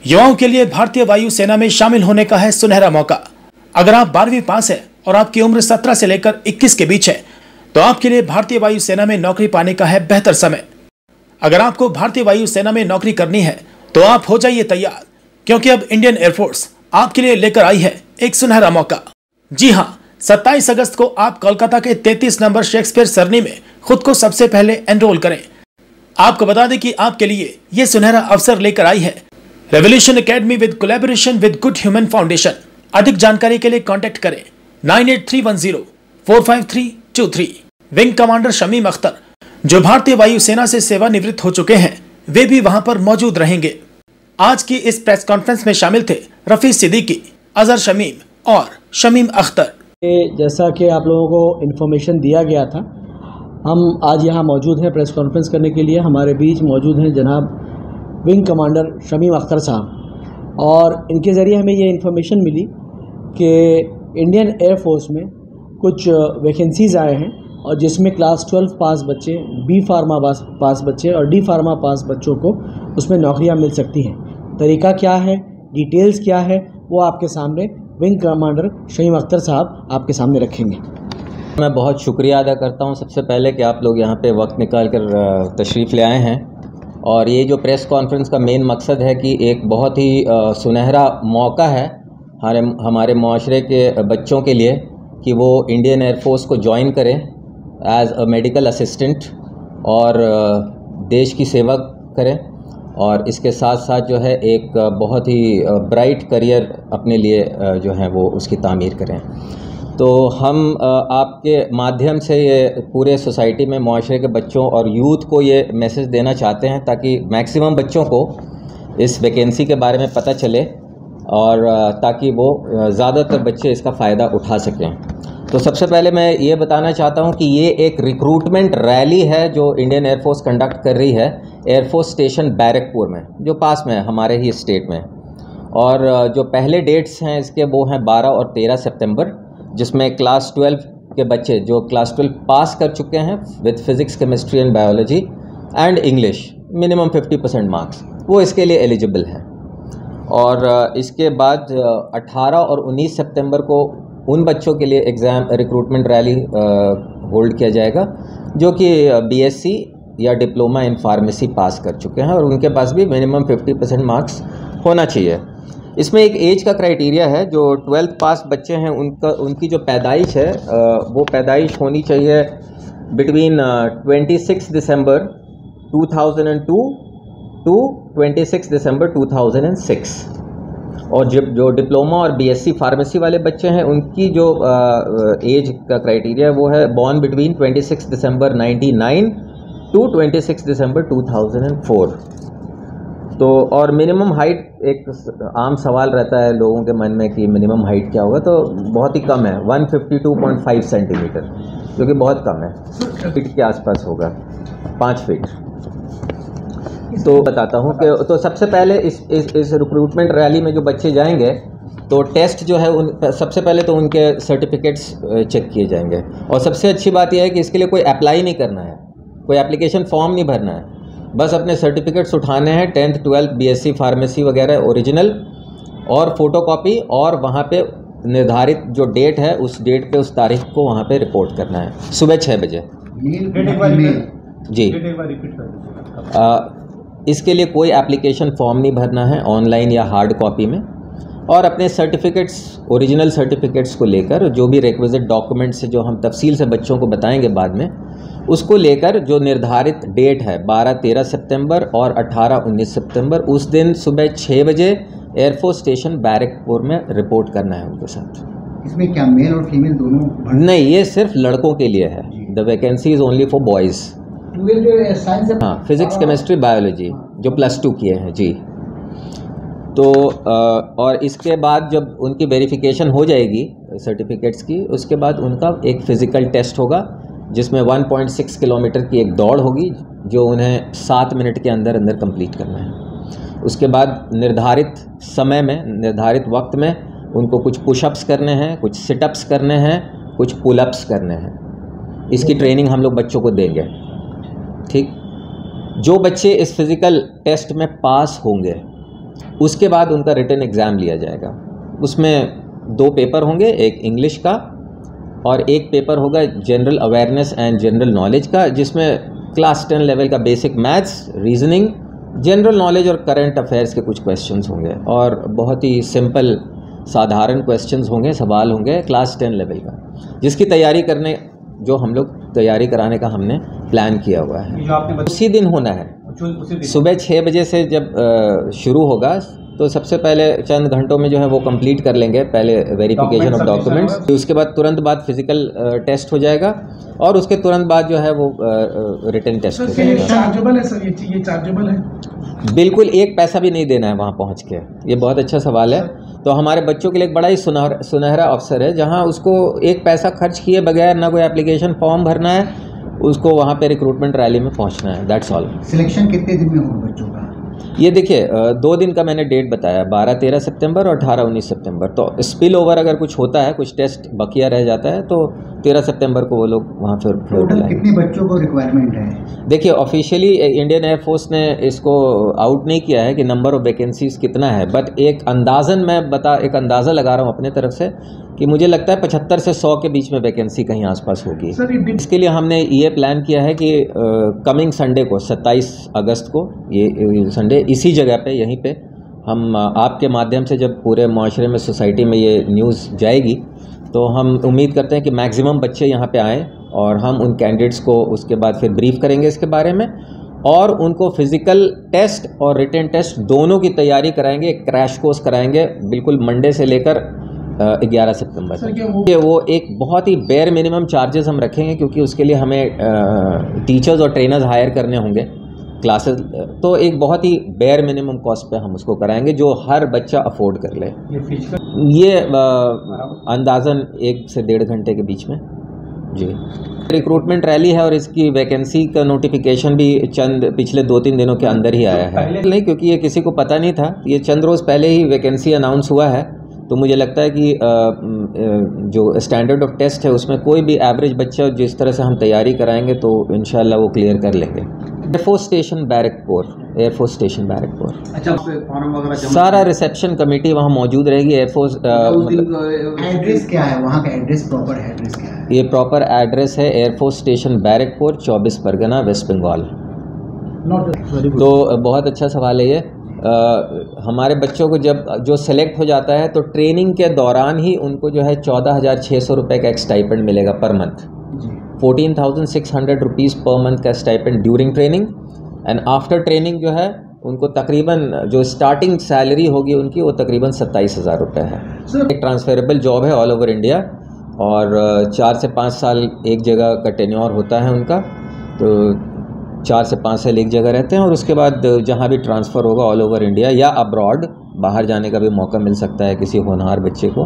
युवाओं के लिए भारतीय वायुसेना में शामिल होने का है सुनहरा मौका। अगर आप 12वीं पास है और आपकी उम्र 17 से लेकर 21 के बीच है तो आपके लिए भारतीय वायुसेना में नौकरी पाने का है बेहतर समय। अगर आपको भारतीय वायुसेना में नौकरी करनी है तो आप हो जाइए तैयार, क्योंकि अब इंडियन एयरफोर्स आपके लिए लेकर आई है एक सुनहरा मौका। जी हाँ, 27 अगस्त को आप कोलकाता के 33 नंबर शेक्सपियर सरनी में खुद को सबसे पहले एनरोल करें। आपको बता दें कि आपके लिए ये सुनहरा अवसर लेकर आई है revolution academy with collaboration with good human foundation. अधिक जानकारी के लिए कांटेक्ट करें 9831045323। विंग कमांडर शमीम अख्तर, जो भारतीय वायुसेना से सेवानिवृत्त हो चुके हैं, वे भी वहां पर मौजूद रहेंगे। आज की इस प्रेस कॉन्फ्रेंस में शामिल थे रफी सिद्दीकी, अजहर शमीम और शमीम अख्तर। जैसा कि आप लोगों को इन्फॉर्मेशन दिया गया था, हम आज यहाँ मौजूद हैं प्रेस कॉन्फ्रेंस करने के लिए। हमारे बीच मौजूद हैं जनाब विंग कमांडर शमीम अख्तर साहब, और इनके ज़रिए हमें ये इन्फॉर्मेशन मिली कि इंडियन एयरफोर्स में कुछ वैकेंसीज़ आए हैं, और जिसमें क्लास 12 पास बच्चे, बी फार्मा पास बच्चे और डी फार्मा पास बच्चों को उसमें नौकरियां मिल सकती हैं। तरीका क्या है, डिटेल्स क्या है, वो आपके सामने विंग कमांडर शमीम अख्तर साहब आपके सामने रखेंगे। मैं बहुत शुक्रिया अदा करता हूं सबसे पहले कि आप लोग यहाँ पे वक्त निकाल कर तशरीफ़ ले आए हैं। और ये जो प्रेस कॉन्फ्रेंस का मेन मकसद है कि एक बहुत ही सुनहरा मौका है हमारे माशरे के बच्चों के लिए कि वो इंडियन एयरफोर्स को ज्वाइन करें एज अ मेडिकल असिस्टेंट और देश की सेवा करें, और इसके साथ साथ जो है एक बहुत ही ब्राइट करियर अपने लिए जो है वो उसकी तामीर करें। तो हम आपके माध्यम से ये पूरे सोसाइटी में माशरे के बच्चों और यूथ को ये मैसेज देना चाहते हैं ताकि मैक्सिमम बच्चों को इस वैकेंसी के बारे में पता चले और ताकि वो ज़्यादातर बच्चे इसका फ़ायदा उठा सकें। तो सबसे पहले मैं ये बताना चाहता हूँ कि ये एक रिक्रूटमेंट रैली है जो इंडियन एयरफोर्स कंडक्ट कर रही है एयरफोर्स स्टेशन बैरकपुर में, जो पास में है हमारे ही स्टेट में। और जो पहले डेट्स हैं इसके वो हैं 12 और 13 सितंबर, जिसमें क्लास 12 के बच्चे जो क्लास 12 पास कर चुके हैं with physics, chemistry and biology and English, minimum 50% marks, वो इसके लिए एलिजिबल हैं। और इसके बाद 18 और 19 सितंबर को उन बच्चों के लिए एग्ज़ाम रिक्रूटमेंट रैली होल्ड किया जाएगा जो कि बीएससी या डिप्लोमा इन फार्मेसी पास कर चुके हैं और उनके पास भी मिनिमम 50% मार्क्स होना चाहिए। इसमें एक एज का क्राइटेरिया है, जो 12th पास बच्चे हैं उनकी जो पैदाइश है वो पैदाइश होनी चाहिए बिटवीन 26 दिसंबर 2002 टू 26 दिसंबर 2006। और जो डिप्लोमा और बीएससी फार्मेसी वाले बच्चे हैं उनकी जो एज का क्राइटेरिया वो है बॉर्न बिटवीन 26 दिसंबर 1999 टू 26 दिसंबर 2004। तो और मिनिमम हाइट, एक आम सवाल रहता है लोगों के मन में कि मिनिमम हाइट क्या होगा, तो बहुत ही कम है 152.5 सेंटीमीटर, जो कि बहुत कम है, फीट के आसपास होगा, 5 फीट। तो बताता हूँ कि तो सबसे पहले इस रिक्रूटमेंट रैली में जो बच्चे जाएंगे तो टेस्ट जो है सबसे पहले तो उनके सर्टिफिकेट्स चेक किए जाएंगे। और सबसे अच्छी बात यह है कि इसके लिए कोई अप्लाई नहीं करना है, कोई एप्लीकेशन फॉर्म नहीं भरना है, बस अपने सर्टिफिकेट्स उठाने हैं 10th 12th बीएससी फार्मेसी वगैरह ओरिजिनल और फोटोकॉपी, और वहाँ पे निर्धारित जो डेट है उस डेट पे उस तारीख को वहाँ पे रिपोर्ट करना है सुबह 6 बजे। जी, इसके लिए कोई एप्लीकेशन फॉर्म नहीं भरना है, ऑनलाइन या हार्ड कॉपी में, और अपने सर्टिफिकेट्स, ओरिजिनल सर्टिफिकेट्स को लेकर जो भी रिक्विजिट डॉक्यूमेंट्स जो हम तफसील से बच्चों को बताएंगे बाद में, उसको लेकर जो निर्धारित डेट है 12-13 सितंबर और 18-19 सितंबर, उस दिन सुबह 6 बजे एयरफोर्स स्टेशन बैरकपुर में रिपोर्ट करना है उनके साथ। इसमें क्या मेल और फीमेल दोनों? नहीं, ये सिर्फ लड़कों के लिए है। The vacancy is only for boys. हाँ, फिज़िक्स, केमिस्ट्री, बायोलॉजी जो +2 किए हैं जी। तो और इसके बाद जब उनकी वेरिफिकेशन हो जाएगी सर्टिफिकेट्स की, उसके बाद उनका एक फ़िज़िकल टेस्ट होगा जिसमें 1.6 किलोमीटर की एक दौड़ होगी जो उन्हें 7 मिनट के अंदर अंदर कंप्लीट करना है। उसके बाद निर्धारित समय में, निर्धारित वक्त में उनको कुछ पुशअप्स करने हैं, कुछ सिटअप्स करने हैं, कुछ पुलअप्स करने हैं। इसकी ट्रेनिंग हम लोग बच्चों को देंगे। ठीक, जो बच्चे इस फिज़िकल टेस्ट में पास होंगे उसके बाद उनका रिटन एग्ज़ाम लिया जाएगा। उसमें 2 पेपर होंगे, एक इंग्लिश का और एक पेपर होगा general awareness and general knowledge का, जिसमें क्लास 10 लेवल का basic maths, reasoning, general knowledge और करंट अफेयर्स के कुछ क्वेश्चंस होंगे और बहुत ही सिंपल साधारण क्वेश्चंस होंगे, सवाल होंगे क्लास 10 लेवल का, जिसकी तैयारी करने जो हम लोग तैयारी कराने का हमने प्लान किया हुआ है। उसी दिन होना है, सुबह 6 बजे से जब शुरू होगा तो सबसे पहले चंद घंटों में जो है वो कंप्लीट कर लेंगे, पहले वेरिफिकेशन ऑफ डॉक्यूमेंट्स, उसके बाद तुरंत बाद फिजिकल टेस्ट हो जाएगा और उसके तुरंत बाद जो है वो रिटन टेस्ट हो जाएगा। चार्जेबल है सर, ये चार्जेबल है? बिल्कुल, 1 पैसा भी नहीं देना है वहाँ पहुँच के। ये बहुत अच्छा सवाल है। तो हमारे बच्चों के लिए एक बड़ा ही सुनहरा अवसर है, जहाँ उसको 1 पैसा खर्च किए बगैर ना कोई एप्लीकेशन फॉर्म भरना है, उसको वहाँ पे रिक्रूटमेंट रैली में पहुँचना है। That's all. सिलेक्शन कितने दिन में होगा बच्चों का? ये देखिए 2 दिन का मैंने डेट बताया, 12-13 सितंबर और 18-19 सितंबर। तो स्पिल ओवर अगर कुछ होता है, कुछ टेस्ट बकिया रह जाता है, तो 13 सितंबर को वो लोग वहाँ फिर कितने बच्चों को रिक्वायरमेंट है? देखिए ऑफिशियली इंडियन एयरफोर्स ने इसको आउट नहीं किया है कि नंबर ऑफ वैकेंसीज कितना है, बट एक अंदाज़न मैं एक अंदाज़ा लगा रहा हूँ अपने तरफ से कि मुझे लगता है 75 से 100 के बीच में वैकेंसी कहीं आसपास होगी। इसके लिए हमने ये प्लान किया है कि कमिंग संडे को 27 अगस्त को, ये संडे इसी जगह पे यहीं पे हम आपके माध्यम से जब पूरे माशरे में, सोसाइटी में ये न्यूज़ जाएगी, तो हम उम्मीद करते हैं कि मैक्सिमम बच्चे यहाँ पे आएँ और हम उन कैंडिडेट्स को उसके बाद फिर ब्रीफ करेंगे इसके बारे में और उनको फिज़िकल टेस्ट और रिटन टेस्ट दोनों की तैयारी कराएंगे। एक क्रैश कोर्स कराएंगे बिल्कुल मंडे से लेकर 11 सितंबर तक। वो एक बहुत ही बेयर मिनिमम चार्जेस हम रखेंगे, क्योंकि उसके लिए हमें टीचर्स और ट्रेनर्स हायर करने होंगे क्लासेस, तो एक बहुत ही बेयर मिनिमम कॉस्ट पे हम उसको कराएंगे जो हर बच्चा अफोर्ड कर ले। ये अंदाज़न 1 से 1.5 घंटे के बीच में जी। रिक्रूटमेंट रैली है और इसकी वैकेंसी का नोटिफिकेशन भी चंद पिछले 2-3 दिनों के अंदर ही आया है। नहीं, क्योंकि ये किसी को पता नहीं था, ये चंद रोज़ पहले ही वैकेंसी अनाउंस हुआ है। तो मुझे लगता है कि जो स्टैंडर्ड ऑफ टेस्ट है उसमें कोई भी एवरेज बच्चा जिस तरह से हम तैयारी कराएंगे तो इंशाल्लाह वो क्लियर कर लेंगे। Air force station Barrackpore, air force station Barrackpore. अच्छा, फॉर्म वगैरह सारा रिसेप्शन कमेटी वहाँ मौजूद रहेगी। एयरफोर्स एड्रेस क्या है वहाँ का? एड्रेस, प्रॉपर एड्रेस क्या है? ये प्रॉपर एड्रेस है air force station Barrackpore, 24 Pargana, West Bengal. तो बहुत अच्छा सवाल है ये। हमारे बच्चों को जब जो सेलेक्ट हो जाता है तो ट्रेनिंग के दौरान ही उनको जो है 14,600 रुपये का एक स्टाइपेंड मिलेगा per month, 14,600 rupees per month का stipend during training. And after training जो है उनको तकरीबन जो स्टार्टिंग सैलरी होगी उनकी वो तकरीबन 27,000 रुपये है। एक ट्रांसफरेबल जॉब है ऑल ओवर इंडिया और 4 से 5 साल एक जगह का टेन्योर होता है उनका, तो 4 से 5 साल एक जगह रहते हैं और उसके बाद जहाँ भी ट्रांसफ़र होगा ऑल ओवर इंडिया या अब्रॉड बाहर जाने का भी मौका मिल सकता है किसी होनहार बच्चे को,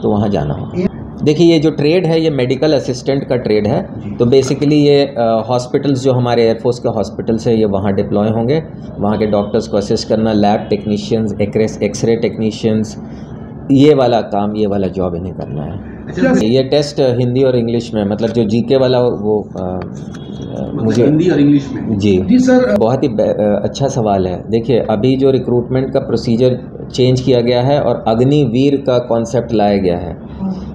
तो वहाँ जाना होगा। देखिए ये जो ट्रेड है ये मेडिकल असिस्टेंट का ट्रेड है। तो बेसिकली ये हॉस्पिटल्स जो हमारे एयरफोर्स के हॉस्पिटल्स है ये वहाँ डिप्लॉय होंगे, वहाँ के डॉक्टर्स को असिस्ट करना, लैब टेक्नीशियंस, एक्सरे टेक्नीशियंस, ये वाला काम, ये वाला जॉब इन्हें करना है। ये टेस्ट हिंदी और इंग्लिश में, मतलब जो जीके वाला वो मुझे हिंदी और इंग्लिश में। जी सर, बहुत ही अच्छा सवाल है। देखिए अभी जो रिक्रूटमेंट का प्रोसीजर चेंज किया गया है और अग्निवीर का कॉन्सेप्ट लाया गया है।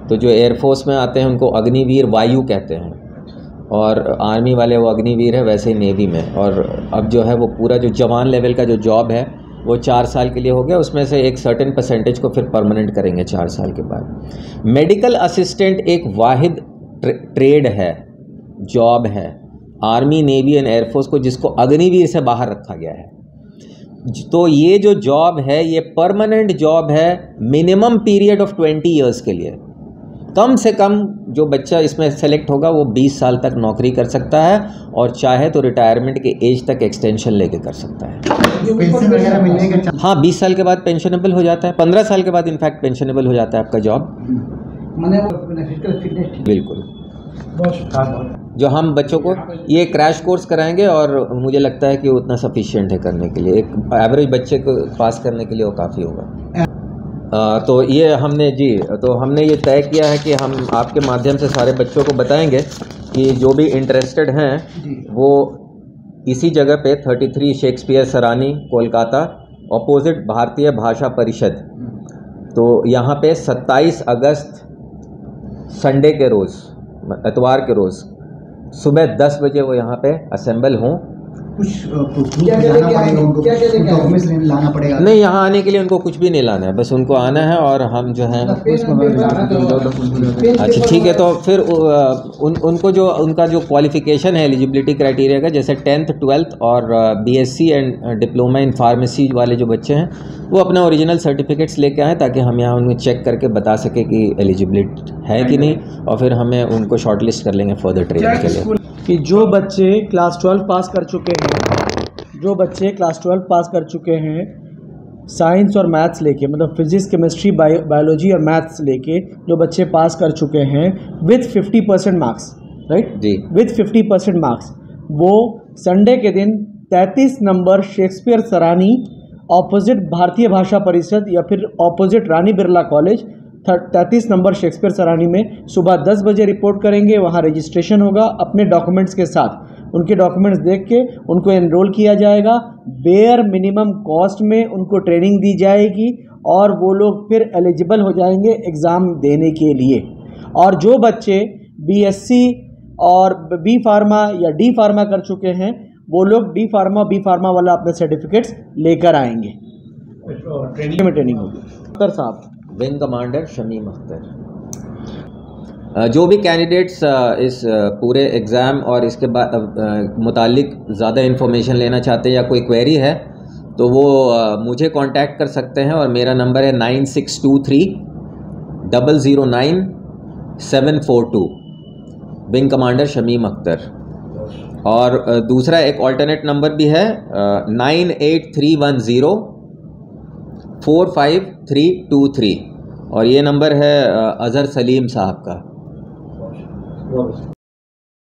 तो जो एयरफोर्स में आते हैं उनको अग्निवीर वायु कहते हैं और आर्मी वाले वो अग्निवीर है, वैसे ही नेवी में। और अब जो है वो पूरा जो जवान लेवल का जो जॉब है वो 4 साल के लिए हो गया, उसमें से एक सर्टेन परसेंटेज को फिर परमानेंट करेंगे 4 साल के बाद। मेडिकल असिस्टेंट एक वाहिद ट्रेड है, जॉब है आर्मी, नेवी एंड एयरफोर्स को, जिसको अग्निवीर से बाहर रखा गया है। तो ये जो जॉब है ये परमानेंट जॉब है, मिनिमम पीरियड ऑफ 20 ईयर्स के लिए। कम से कम जो बच्चा इसमें सेलेक्ट होगा वो 20 साल तक नौकरी कर सकता है और चाहे तो रिटायरमेंट के एज तक एक्सटेंशन लेके कर सकता है। पेंशन वगैरह मिलने का? हाँ, 20 साल के बाद पेंशनेबल हो जाता है, 15 साल के बाद इनफैक्ट पेंशनेबल हो जाता है आपका जॉब। बिल्कुल। जो हम बच्चों को ये क्रैश कोर्स कराएंगे और मुझे लगता है कि उतना सफिशिएंट है करने के लिए, एक एवरेज बच्चे को पास करने के लिए वो काफ़ी होगा। तो ये हमने हमने ये तय किया है कि हम आपके माध्यम से सारे बच्चों को बताएंगे कि जो भी इंटरेस्टेड हैं वो इसी जगह पे 33 शेक्सपियर सरानी, कोलकाता, अपोजिट भारतीय भाषा परिषद। तो यहाँ पे 27 अगस्त संडे के रोज़, इतवार के रोज़ सुबह 10 बजे वो यहाँ पे असेंबल हों। क्या लाना पड़ेगा? नहीं, यहाँ आने के लिए उनको कुछ भी नहीं लाना है, बस उनको आना है और हम जो है अच्छा ठीक है। तो फिर उनको जो उनका जो क्वालिफ़िकेशन है एलिजिबिलिटी क्राइटेरिया का, जैसे 10th 12th और BSc and diploma in pharmacy वाले जो बच्चे हैं वो अपना ओरिजिनल सर्टिफिकेट्स लेके आएँ, ताकि हम यहाँ उन्हें चेक करके बता सके कि एलिजिबिलिटी है कि नहीं, और फिर हमें उनको शॉर्टलिस्ट कर लेंगे फर्दर ट्रेनिंग के लिए। कि जो बच्चे क्लास 12 पास कर चुके हैं, साइंस और मैथ्स लेके, मतलब फिजिक्स केमिस्ट्री बायोलॉजी और मैथ्स लेके जो बच्चे पास कर चुके हैं विथ 50% मार्क्स, राइट जी, विथ 50% मार्क्स, वो संडे के दिन 33 नंबर शेक्सपियर सरानी ऑपोजिट भारतीय भाषा परिषद या फिर opposite Rani Birla college 33 number Shakespeare Sarani में सुबह 10 बजे रिपोर्ट करेंगे। वहाँ रजिस्ट्रेशन होगा अपने डॉक्यूमेंट्स के साथ। उनके डॉक्यूमेंट्स देख के उनको एनरोल किया जाएगा। बेयर मिनिमम कॉस्ट में उनको ट्रेनिंग दी जाएगी और वो लोग फिर एलिजिबल हो जाएंगे एग्ज़ाम देने के लिए। और जो बच्चे BSc और B फार्मा या D फार्मा कर चुके हैं, वो लोग D फार्मा B फार्मा वाला अपने सर्टिफिकेट्स लेकर आएंगे। ट्रेनिंग होगी। अख्तर साहब, विंग कमांडर शमीम अख्तर। जो भी कैंडिडेट्स इस पूरे एग्ज़ाम और इसके बाद मुतालिक ज़्यादा इन्फॉर्मेशन लेना चाहते हैं या कोई क्वेरी है, तो वो मुझे कांटेक्ट कर सकते हैं और मेरा नंबर है 9623009742, विंग कमांडर शमीम अख्तर। और दूसरा एक ऑल्टरनेट नंबर भी है 9831045323, और ये नंबर है अज़हर सलीम साहब का।